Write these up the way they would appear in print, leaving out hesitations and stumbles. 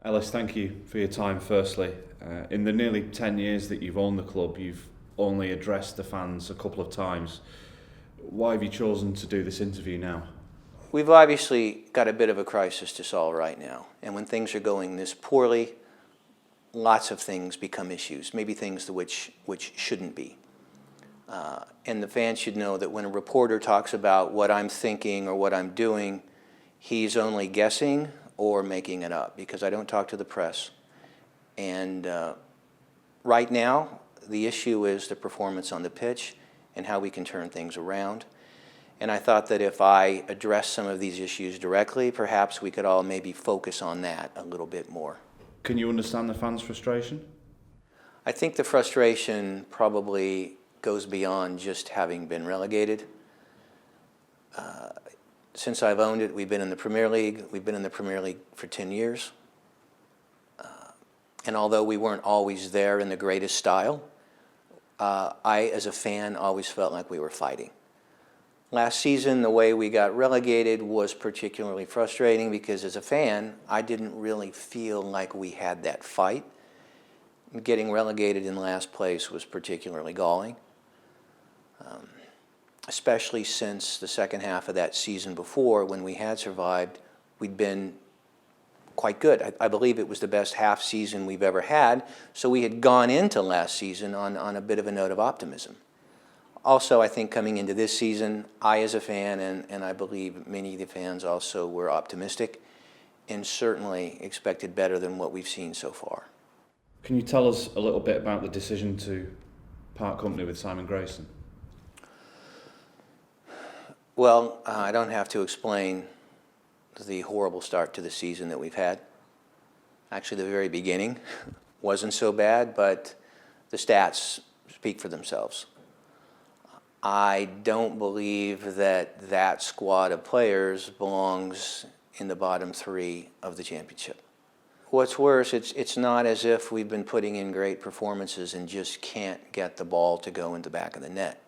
Ellis, thank you for your time firstly. In the nearly 10 years that you've owned the club, you've only addressed the fans a couple of times. Why have you chosen to do this interview now? We've obviously got a bit of a crisis to solve right now. And when things are going this poorly, lots of things become issues, maybe things which shouldn't be. And the fans should know that when a reporter talks about what I'm thinking or what I'm doing, he's only guessing or making it up, because I don't talk to the press. And right now, the issue is the performance on the pitch and how we can turn things around. And I thought that if I address some of these issues directly, perhaps we could all maybe focus on that a little bit more. Can you understand the fans' frustration? I think the frustration probably goes beyond just having been relegated. Since I've owned it, we've been in the Premier League. We've been in the Premier League for 10 years. And although we weren't always there in the greatest style, I, as a fan, always felt like we were fighting. Last season, the way we got relegated was particularly frustrating because as a fan, I didn't really feel like we had that fight. Getting relegated in last place was particularly galling, especially since the second half of that season before, when we had survived, we'd been quite good. I believe it was the best half season we've ever had, so we had gone into last season on a bit of a note of optimism. Also, I think coming into this season, I as a fan, and I believe many of the fans also were optimistic and certainly expected better than what we've seen so far. Can you tell us a little bit about the decision to part company with Simon Grayson? Well, I don't have to explain the horrible start to the season that we've had. Actually, the very beginning wasn't so bad, but the stats speak for themselves. I don't believe that that squad of players belongs in the bottom three of the championship. What's worse, it's not as if we've been putting in great performances and just can't get the ball to go in the back of the net.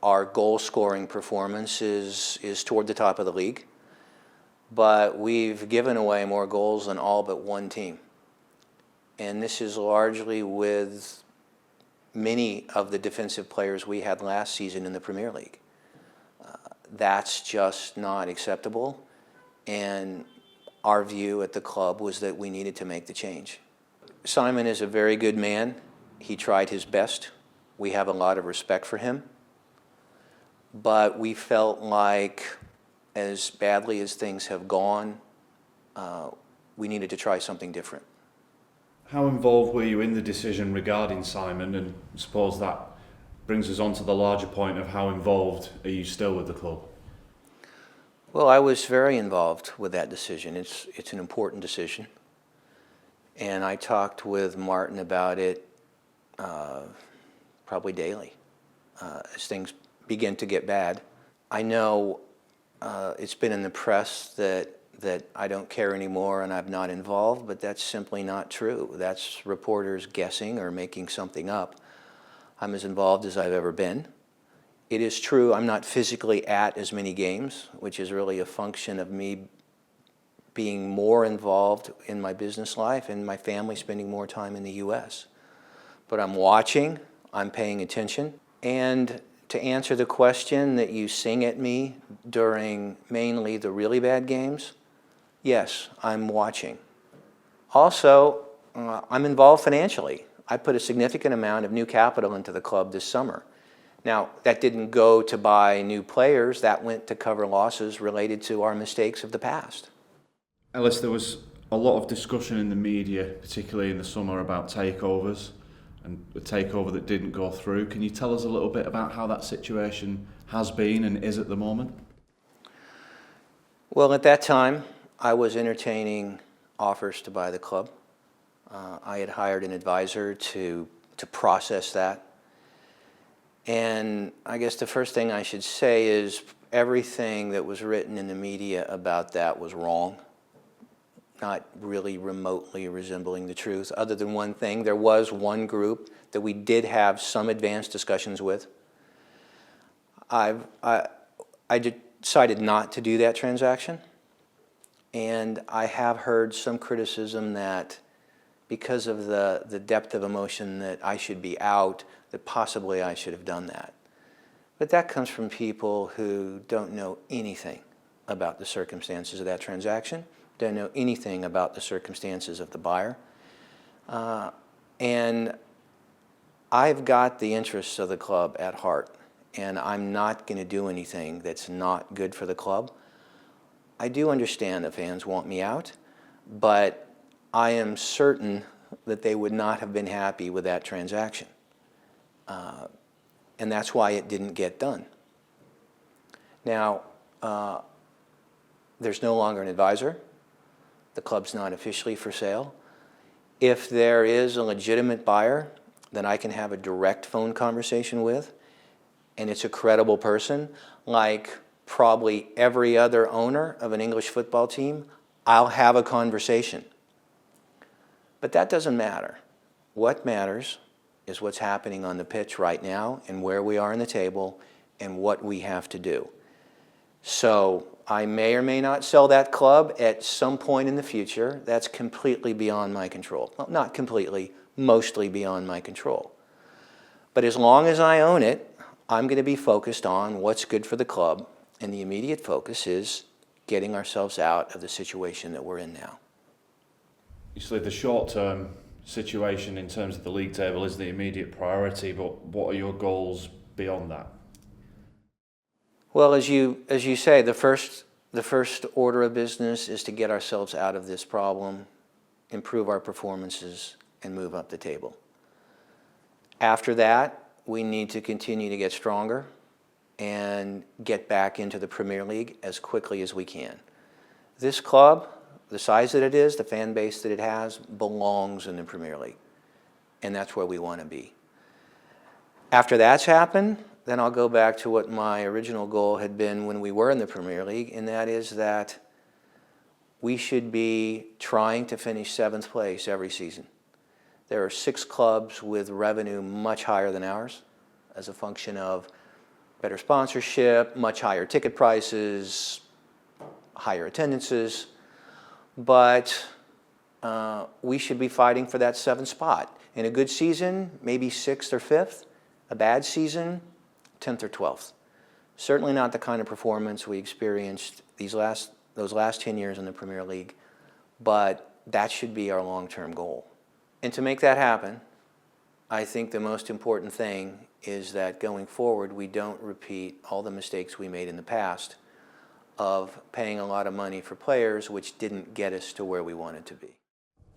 Our goal-scoring performance is toward the top of the league, but we've given away more goals than all but one team. And this is largely with many of the defensive players we had last season in the Premier League. That's just not acceptable, and our view at the club was that we needed to make the change. Simon is a very good man. He tried his best. We have a lot of respect for him. But we felt like, as badly as things have gone, we needed to try something different. How involved were you in the decision regarding Simon, and I suppose that brings us on to the larger point of how involved are you still with the club? Well, I was very involved with that decision. It's an important decision. And I talked with Martin about it probably daily as things begin to get bad. I know it's been in the press that I don't care anymore and I'm not involved, but that's simply not true. That's reporters guessing or making something up. I'm as involved as I've ever been. It is true I'm not physically at as many games, which is really a function of me being more involved in my business life and my family spending more time in the U.S. But I'm watching, I'm paying attention, and to answer the question that you sing at me during mainly the really bad games, yes, I'm watching. Also, I'm involved financially. I put a significant amount of new capital into the club this summer. Now, that didn't go to buy new players. That went to cover losses related to our mistakes of the past. Ellis, there was a lot of discussion in the media, particularly in the summer, about takeovers and the takeover that didn't go through. Can you tell us a little bit about how that situation has been and is at the moment? Well, at that time, I was entertaining offers to buy the club. I had hired an advisor to process that. And I guess the first thing I should say is everything that was written in the media about that was wrong, not really remotely resembling the truth, other than one thing. There was one group that we did have some advanced discussions with. I decided not to do that transaction. And I have heard some criticism that because of the depth of emotion that I should be out, that possibly I should have done that. But that comes from people who don't know anything about the circumstances of that transaction, don't know anything about the circumstances of the buyer. And I've got the interests of the club at heart, and I'm not going to do anything that's not good for the club. I do understand the fans want me out, but I am certain that they would not have been happy with that transaction. And that's why it didn't get done. Now, there's no longer an advisor. The club's not officially for sale. If there is a legitimate buyer that I can have a direct phone conversation with, and it's a credible person, like probably every other owner of an English football team, I'll have a conversation. But that doesn't matter. What matters is what's happening on the pitch right now and where we are in the table and what we have to do. So I may or may not sell that club at some point in the future. That's completely beyond my control. Well, not completely, mostly beyond my control. But as long as I own it, I'm going to be focused on what's good for the club, and the immediate focus is getting ourselves out of the situation that we're in now. Usually the short-term situation in terms of the league table is the immediate priority, but what are your goals beyond that? Well, as you say, the first order of business is to get ourselves out of this problem, improve our performances, and move up the table. After that, we need to continue to get stronger and get back into the Premier League as quickly as we can. This club, the size that it is, the fan base that it has, belongs in the Premier League. And that's where we want to be. After that's happened, then I'll go back to what my original goal had been when we were in the Premier League, and that is that we should be trying to finish 7th place every season. There are 6 clubs with revenue much higher than ours as a function of better sponsorship, much higher ticket prices, higher attendances. But we should be fighting for that 7th spot. In a good season, maybe 6th or 5th. A bad season, 10th or 12th. Certainly not the kind of performance we experienced those last 10 years in the Premier League, but that should be our long-term goal. And to make that happen, I think the most important thing is that going forward, we don't repeat all the mistakes we made in the past of paying a lot of money for players which didn't get us to where we wanted to be.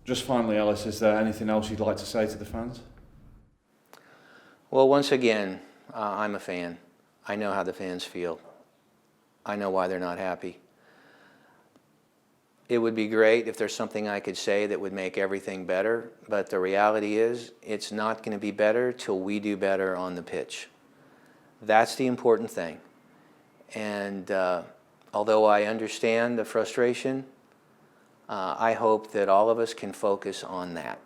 Just finally, Ellis, is there anything else you'd like to say to the fans? Well, once again, I'm a fan. I know how the fans feel. I know why they're not happy. It would be great if there's something I could say that would make everything better, but the reality is it's not going to be better till we do better on the pitch. That's the important thing. And although I understand the frustration, I hope that all of us can focus on that.